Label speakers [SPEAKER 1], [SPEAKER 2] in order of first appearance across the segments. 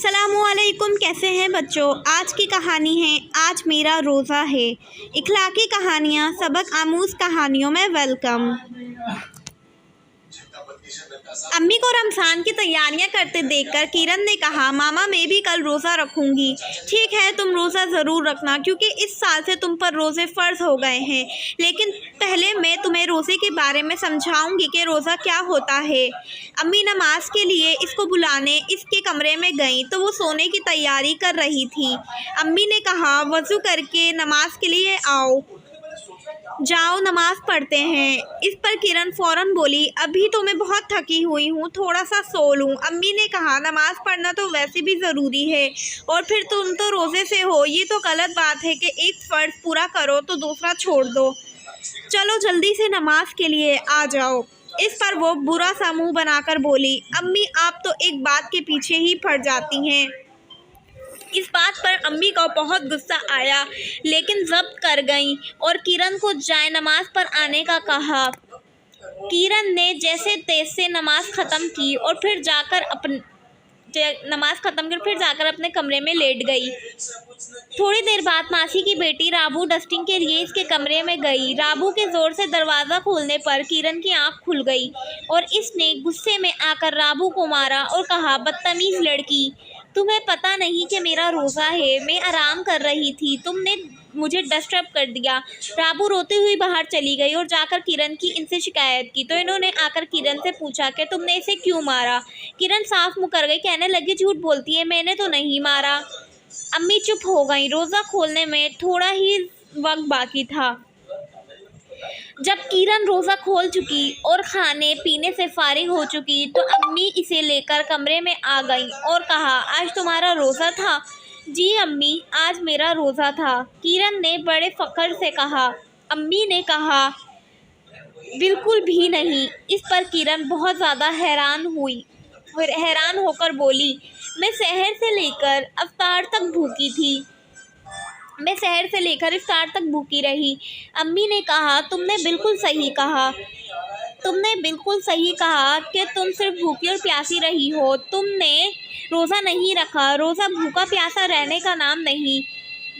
[SPEAKER 1] अस्सलामुअलैकुम, कैसे हैं बच्चों। आज की कहानी है आज मेरा रोज़ा है। इखलाकी कहानियाँ, सबक आमूज़ कहानियों में वेलकम। अम्मी को रमज़ान की तैयारियां करते देखकर किरण ने कहा, मामा मैं भी कल रोज़ा रखूंगी। ठीक है, तुम रोज़ा ज़रूर रखना क्योंकि इस साल से तुम पर रोज़े फ़र्ज़ हो गए हैं। लेकिन पहले मैं तुम्हें रोज़े के बारे में समझाऊंगी कि रोज़ा क्या होता है। अम्मी नमाज के लिए इसको बुलाने इसके कमरे में गई तो वो सोने की तैयारी कर रही थी। अम्मी ने कहा, वज़ू करके नमाज के लिए आओ, जाओ नमाज पढ़ते हैं। इस पर किरण फ़ौरन बोली, अभी तो मैं बहुत थकी हुई हूँ, थोड़ा सा सो लूँ। अम्मी ने कहा, नमाज पढ़ना तो वैसे भी ज़रूरी है और फिर तुम तो रोज़े से हो, ये तो गलत बात है कि एक फ़र्ज़ पूरा करो तो दूसरा छोड़ दो। चलो जल्दी से नमाज के लिए आ जाओ। इस पर वो बुरा सा मुँह बनाकर बोली, अम्मी आप तो एक बात के पीछे ही पड़ जाती हैं। इस बात पर अम्मी को बहुत गुस्सा आया, लेकिन ज़ब्त कर गईं और किरण को जाए नमाज पर आने का कहा। किरण ने जैसे तैसे नमाज ख़त्म की और फिर जाकर अपने कमरे में लेट गई। थोड़ी देर बाद मासी की बेटी राबू डस्टिंग के लिए इसके कमरे में गई। राबू के ज़ोर से दरवाज़ा खोलने पर किरण की आंख खुल गई और इसने गुस्से में आकर राबू को मारा और कहा, बदतमीज़ लड़की, तुम्हें पता नहीं कि मेरा रोज़ा है, मैं आराम कर रही थी, तुमने मुझे डिस्टर्ब कर दिया। राबू रोती हुई बाहर चली गई और जाकर किरण की इनसे शिकायत की तो इन्होंने आकर किरण से पूछा कि तुमने इसे क्यों मारा। किरण साफ मुकर गई, कहने लगी, झूठ बोलती है, मैंने तो नहीं मारा। अम्मी चुप हो गई। रोज़ा खोलने में थोड़ा ही वक्त बाकी था। जब किरण रोज़ा खोल चुकी और खाने पीने से फारिग हो चुकी तो अम्मी इसे लेकर कमरे में आ गई और कहा, आज तुम्हारा रोज़ा था। जी अम्मी, आज मेरा रोज़ा था, किरण ने बड़े फ़ख्र से कहा। अम्मी ने कहा, बिल्कुल भी नहीं। इस पर किरण बहुत ज़्यादा हैरान होकर बोली, मैं सहर से लेकर इफ्तार तक भूखी रही। अम्मी ने कहा, तुमने बिल्कुल सही कहा कि तुम सिर्फ भूखी और प्यासी रही हो, तुमने रोज़ा नहीं रखा। रोज़ा भूखा प्यासा रहने का नाम नहीं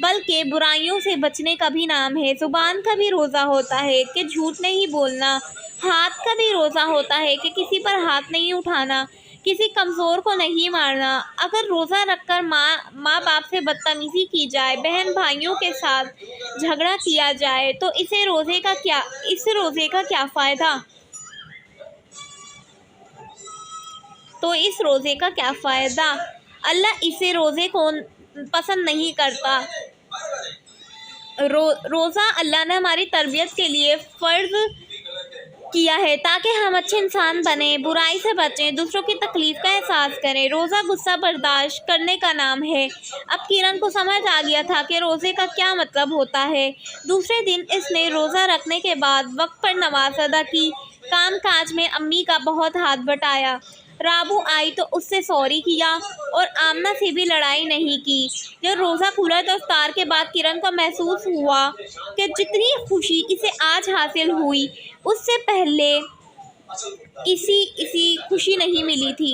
[SPEAKER 1] बल्कि बुराइयों से बचने का भी नाम है। ज़ुबान का भी रोज़ा होता है कि झूठ नहीं बोलना, हाथ का भी रोज़ा होता है कि किसी पर हाथ नहीं उठाना, किसी कमज़ोर को नहीं मारना। अगर रोज़ा रखकर माँ बाप से बदतमीज़ी की जाए, बहन भाइयों के साथ झगड़ा किया जाए तो इस रोज़े का क्या फ़ायदा। अल्लाह इसे रोज़े को पसंद नहीं करता। रोज़ा अल्लाह ने हमारी तरबियत के लिए फ़र्ज़ किया है ताकि हम अच्छे इंसान बने, बुराई से बचें, दूसरों की तकलीफ़ का एहसास करें। रोज़ा गुस्सा बर्दाश्त करने का नाम है। अब किरण को समझ आ गया था कि रोज़े का क्या मतलब होता है। दूसरे दिन इसने रोज़ा रखने के बाद वक्त पर नमाज अदा की, काम काज में अम्मी का बहुत हाथ बटाया। राबू आई तो उससे सॉरी किया और आमना से भी लड़ाई नहीं की। जब रोज़ा खुला तो इफ्तार के बाद किरण को महसूस हुआ कि जितनी खुशी इसे आज हासिल हुई उससे पहले इसी खुशी नहीं मिली थी।